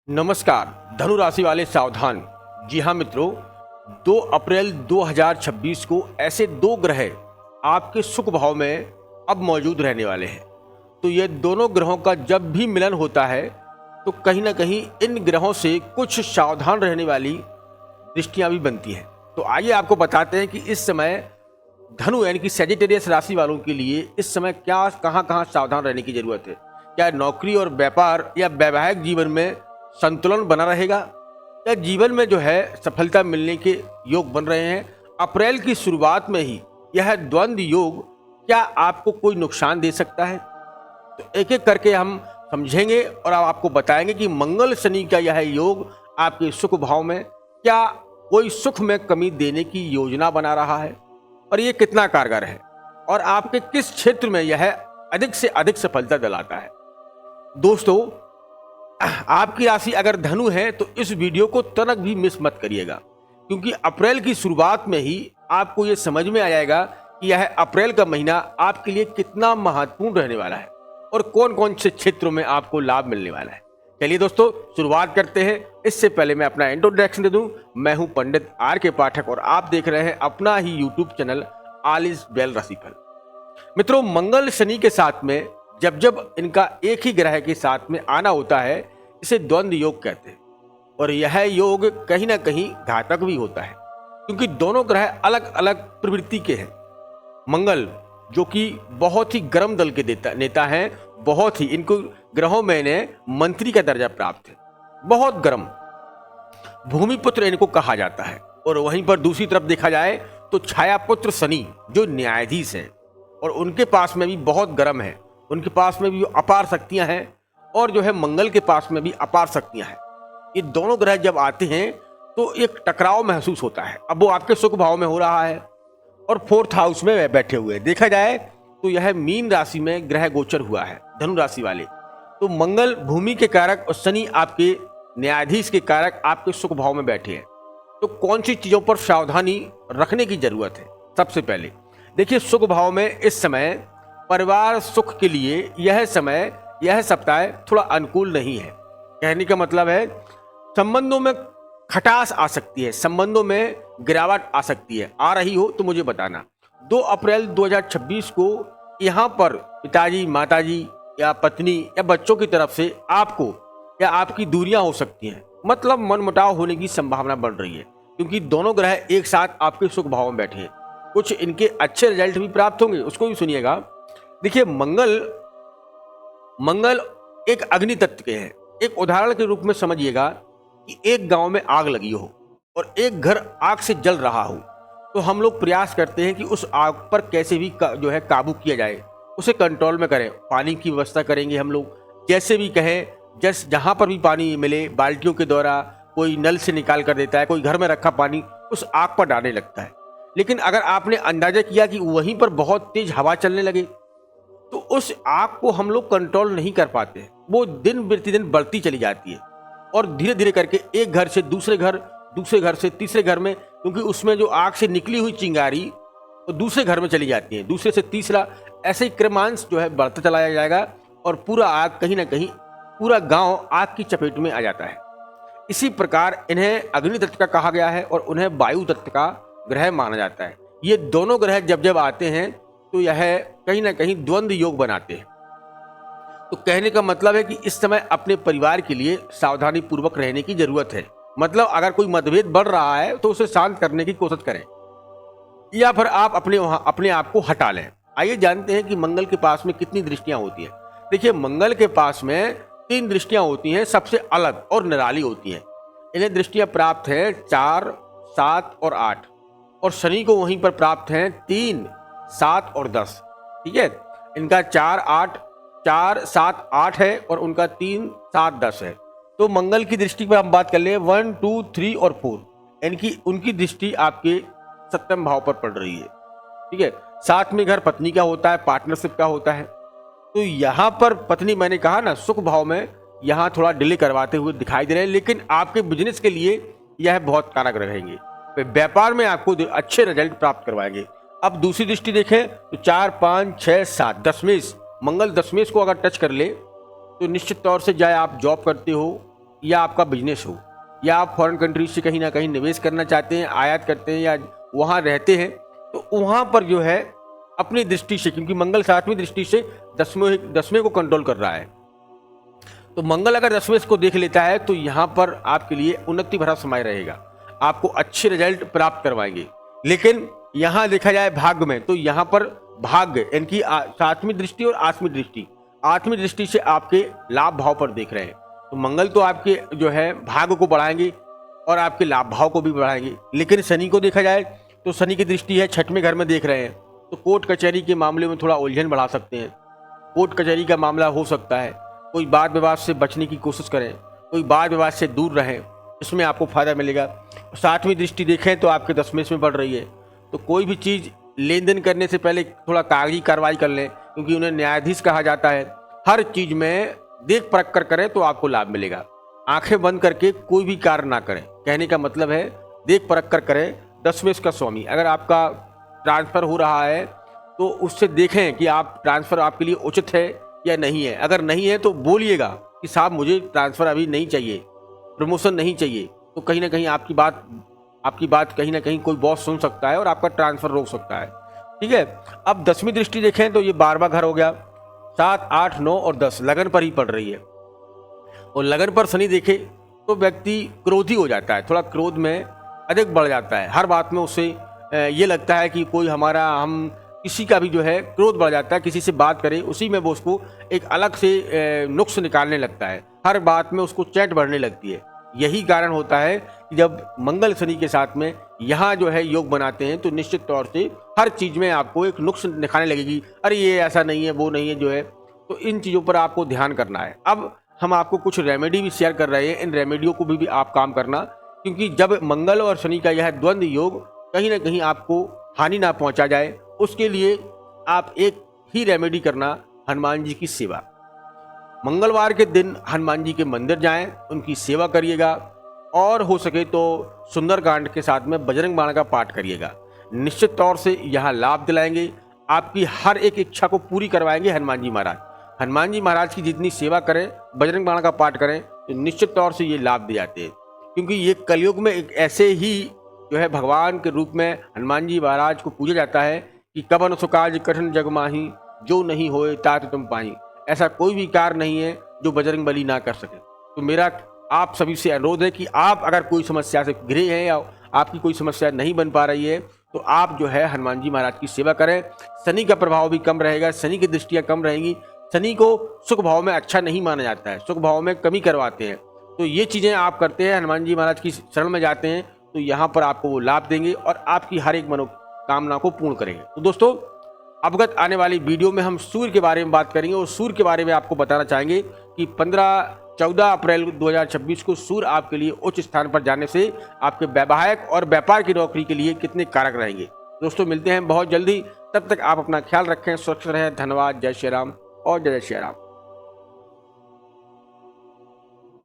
नमस्कार धनु राशि वाले सावधान। जी हाँ मित्रों, 2 अप्रैल 2026 को ऐसे दो ग्रह आपके सुख भाव में अब मौजूद रहने वाले हैं। तो ये दोनों ग्रहों का जब भी मिलन होता है तो कहीं ना कहीं इन ग्रहों से कुछ सावधान रहने वाली दृष्टियां भी बनती हैं। तो आइए आपको बताते हैं कि इस समय धनु यानी कि सैजिटेरियस राशि वालों के लिए इस समय क्या कहाँ सावधान रहने की जरूरत है। क्या नौकरी और व्यापार या वैवाहिक जीवन में संतुलन बना रहेगा, या जीवन में जो है सफलता मिलने के योग बन रहे हैं। अप्रैल की शुरुआत में ही यह द्वंद्व योग क्या आपको कोई नुकसान दे सकता है, तो एक एक करके हम समझेंगे और आपको बताएंगे कि मंगल शनि का यह योग आपके सुख भाव में क्या कोई सुख में कमी देने की योजना बना रहा है और ये कितना कारगर है और आपके किस क्षेत्र में यह अधिक से अधिक सफलता दिलाता है। दोस्तों, आपकी राशि अगर धनु है तो इस वीडियो को तनक भी मिस मत करिएगा, क्योंकि अप्रैल की शुरुआत में ही आपको यह समझ में आ जाएगा कि यह अप्रैल का महीना आपके लिए कितना महत्वपूर्ण रहने वाला है और कौन कौन से क्षेत्रों में आपको लाभ मिलने वाला है। चलिए दोस्तों, शुरुआत करते हैं। इससे पहले मैं अपना इंट्रोडक्शन दे दूं। मैं हूं पंडित आर के पाठक और आप देख रहे हैं अपना ही YouTube channel all is well राशिफल। मित्रों, मंगल शनि के साथ में जब इनका एक ही ग्रह के साथ में आना होता है इसे द्वंद्व योग कहते हैं, और यह योग कहीं ना कहीं घातक भी होता है, क्योंकि दोनों ग्रह अलग अलग प्रवृत्ति के हैं। मंगल जो कि बहुत ही गर्म दल के नेता हैं, बहुत ही इनको ग्रहों में इन्हें मंत्री का दर्जा प्राप्त है, बहुत गर्म भूमिपुत्र इनको कहा जाता है। और वहीं पर दूसरी तरफ देखा जाए तो छायापुत्र शनि जो न्यायाधीश हैं और उनके पास में भी बहुत गर्म है, उनके पास में भी अपार शक्तियां हैं और जो है मंगल के पास में भी अपार शक्तियां हैं। ये दोनों ग्रह जब आते हैं तो एक टकराव महसूस होता है। अब वो आपके सुख भाव में हो रहा है और 4th हाउस में बैठे हुए देखा जाए तो यह मीन राशि में ग्रह गोचर हुआ है धनु राशि वाले। तो मंगल भूमि के कारक और शनि आपके न्यायाधीश के कारक आपके सुख भाव में बैठे हैं। तो कौन सी चीजों पर सावधानी रखने की जरूरत है? सबसे पहले देखिए, सुख भाव में इस समय परिवार सुख के लिए यह सप्ताह थोड़ा अनुकूल नहीं है। कहने का मतलब है संबंधों में खटास आ सकती है, संबंधों में गिरावट आ सकती है। आ रही हो तो मुझे बताना। 2 अप्रैल 2026 को यहाँ पर पिताजी, माताजी या पत्नी या बच्चों की तरफ से आपको या आपकी दूरियां हो सकती हैं, मतलब मनमुटाव होने की संभावना बढ़ रही है, क्योंकि दोनों ग्रह एक साथ आपके सुख भाव में बैठे हैं। कुछ इनके अच्छे रिजल्ट भी प्राप्त होंगे, उसको भी सुनिएगा। देखिए, मंगल एक अग्नि तत्व के हैं। एक उदाहरण के रूप में समझिएगा कि एक गांव में आग लगी हो और एक घर आग से जल रहा हो, तो हम लोग प्रयास करते हैं कि उस आग पर कैसे भी जो है काबू किया जाए, उसे कंट्रोल में करें। पानी की व्यवस्था करेंगे हम लोग, जैसे भी कहें, जहां पर भी पानी मिले बाल्टियों के द्वारा, कोई नल से निकाल कर देता है, कोई घर में रखा पानी उस आग पर डालने लगता है। लेकिन अगर आपने अंदाजा किया कि वहीं पर बहुत तेज हवा चलने लगे तो उस आग को हम लोग कंट्रोल नहीं कर पाते, वो दिन प्रतिदिन बढ़ती चली जाती है और धीरे धीरे करके एक घर से दूसरे घर से तीसरे घर में, क्योंकि उसमें जो आग से निकली हुई चिंगारी तो दूसरे घर में चली जाती है, दूसरे से तीसरा, ऐसे ही क्रमांश जो है बढ़ता चला जाएगा और पूरा आग कहीं ना कहीं पूरा गांव आग की चपेट में आ जाता है। इसी प्रकार इन्हें अग्नि तत्व का कहा गया है और उन्हें वायु तत्व का ग्रह माना जाता है। ये दोनों ग्रह जब आते हैं तो यह कहीं ना कहीं द्वंद्व योग बनाते हैं। तो कहने का मतलब है कि इस समय अपने परिवार के लिए सावधानी पूर्वक रहने की जरूरत है। मतलब अगर कोई मतभेद बढ़ रहा है तो उसे शांत करने की कोशिश करें या फिर आप अपने आप को हटा लें। आइए जानते हैं कि मंगल के पास में कितनी दृष्टियां होती हैं। देखिए, मंगल के पास में 3 दृष्टियां होती हैं, सबसे अलग और निराली होती हैं। इन्हें दृष्टियां प्राप्त हैं 4, 7 और 8, और शनि को वहीं पर प्राप्त हैं 3, 7 और 10। ठीक है, इनका 4, 7, 8 है और उनका 3, 7, 10 है। तो मंगल की दृष्टि पर हम बात कर ले 1, 2, 3 और 4, उनकी दृष्टि आपके 7वें भाव पर पड़ रही है। ठीक है, 7वें घर पत्नी का होता है, पार्टनरशिप का होता है। तो यहाँ पर पत्नी, मैंने कहा ना, सुख भाव में यहाँ थोड़ा डिले करवाते हुए दिखाई दे रहे हैं, लेकिन आपके बिजनेस के लिए यह बहुत कारगर रहेंगे। व्यापार में आपको अच्छे रिजल्ट प्राप्त करवाएंगे। अब दूसरी दृष्टि देखें तो 4, 5, 6, 7 दशमेश, मंगल दशमेश को अगर टच कर ले तो निश्चित तौर से, चाहे आप जॉब करते हो या आपका बिजनेस हो, या आप फॉरेन कंट्रीज से कहीं ना कहीं निवेश करना चाहते हैं, आयात करते हैं या वहाँ रहते हैं, तो वहाँ पर जो है अपनी दृष्टि से, क्योंकि मंगल 7वीं दृष्टि से 10वें को कंट्रोल कर रहा है, तो मंगल अगर 10वें को देख लेता है तो यहाँ पर आपके लिए उन्नति भरा समय रहेगा, आपको अच्छे रिजल्ट प्राप्त करवाएंगे। लेकिन यहाँ देखा जाए भाग्य में, तो यहाँ पर भाग्य इनकी 7वीं दृष्टि और 8वीं दृष्टि से आपके लाभ भाव पर देख रहे हैं, तो मंगल तो आपके जो है भाग्य को बढ़ाएंगे और आपके लाभ भाव को भी बढ़ाएंगे। लेकिन शनि को देखा जाए तो शनि की दृष्टि है 6वें घर में देख रहे हैं, तो कोर्ट कचहरी के मामले में थोड़ा उलझन बढ़ा सकते हैं, कोर्ट कचहरी का मामला हो सकता है, कोई वाद विवाद से बचने की कोशिश करें, कोई वाद विवाद से दूर रहें, इसमें आपको फायदा मिलेगा। 7वीं दृष्टि देखें तो आपके 10वें में बढ़ रही है, तो कोई भी चीज़ लेन देन करने से पहले थोड़ा कागजी कार्रवाई कर लें, क्योंकि उन्हें न्यायाधीश कहा जाता है। हर चीज़ में देख परख कर करें तो आपको लाभ मिलेगा। आंखें बंद करके कोई भी कार्य ना करें, कहने का मतलब है देख परख कर करें। 10वें का स्वामी, अगर आपका ट्रांसफ़र हो रहा है तो उससे देखें कि आप ट्रांसफ़र आपके लिए उचित है या नहीं है। अगर नहीं है तो बोलिएगा कि साहब मुझे ट्रांसफ़र अभी नहीं चाहिए, प्रमोशन नहीं चाहिए, तो कहीं ना कहीं आपकी बात कहीं ना कहीं कोई बॉस सुन सकता है और आपका ट्रांसफ़र रोक सकता है। ठीक है, अब 10वीं दृष्टि देखें तो ये 12वां घर हो गया, 7, 8, 9 और 10 लगन पर ही पड़ रही है, और लगन पर शनि देखे तो व्यक्ति क्रोधी हो जाता है, थोड़ा क्रोध में अधिक बढ़ जाता है, हर बात में उसे ये लगता है कि कोई हम किसी का भी जो है क्रोध बढ़ जाता है, किसी से बात करे उसी में वो उसको एक अलग से नुक्स निकालने लगता है, हर बात में उसको चैट बढ़ने लगती है। यही कारण होता है कि जब मंगल शनि के साथ में यहाँ जो है योग बनाते हैं तो निश्चित तौर से हर चीज़ में आपको एक नुक्स दिखाने लगेगी, अरे ये ऐसा नहीं है, वो नहीं है जो है, तो इन चीज़ों पर आपको ध्यान करना है। अब हम आपको कुछ रेमेडी भी शेयर कर रहे हैं, इन रेमेडियों को भी आप काम करना, क्योंकि जब मंगल और शनि का यह द्वंद्व योग कहीं ना कहीं आपको हानि ना पहुंचा जाए, उसके लिए आप एक ही रेमेडी करना, हनुमान जी की सेवा। मंगलवार के दिन हनुमान जी के मंदिर जाएं, उनकी सेवा करिएगा, और हो सके तो सुंदरकांड के साथ में बजरंग बाण का पाठ करिएगा। निश्चित तौर से यहाँ लाभ दिलाएंगे, आपकी हर एक इच्छा को पूरी करवाएंगे हनुमान जी महाराज। हनुमान जी महाराज की जितनी सेवा करें, बजरंग बाण का पाठ करें, तो निश्चित तौर से ये लाभ दे जाते हैं, क्योंकि ये कलयुग में एक ऐसे ही जो है भगवान के रूप में हनुमान जी महाराज को पूजा जाता है कि कबन सुकाज कठिन जग माही, जो नहीं होए तात तुम पाही। ऐसा कोई भी कार्य नहीं है जो बजरंग बली ना कर सके। तो मेरा आप सभी से अनुरोध है कि आप अगर कोई समस्या से घिरे हैं या आपकी कोई समस्या नहीं बन पा रही है, तो आप जो है हनुमान जी महाराज की सेवा करें। शनि का प्रभाव भी कम रहेगा, शनि की दृष्टियाँ कम रहेंगी। शनि को सुख भाव में अच्छा नहीं माना जाता है, सुख भाव में कमी करवाते हैं, तो ये चीज़ें आप करते हैं, हनुमान जी महाराज की शरण में जाते हैं, तो यहाँ पर आपको वो लाभ देंगे और आपकी हर एक मनोकामना को पूर्ण करेंगे। तो दोस्तों, अवगत आने वाली वीडियो में हम सूर्य के बारे में बात करेंगे, और सूर्य के बारे में आपको बताना चाहेंगे कि 14 अप्रैल 2026 को सूर्य आपके लिए उच्च स्थान पर जाने से आपके वैवाहिक और व्यापार की नौकरी के लिए कितने कारक रहेंगे। दोस्तों, मिलते हैं बहुत जल्दी, तब तक आप अपना ख्याल रखें, सुरक्षित रहें। धन्यवाद। जय श्री राम और जय श्री राम।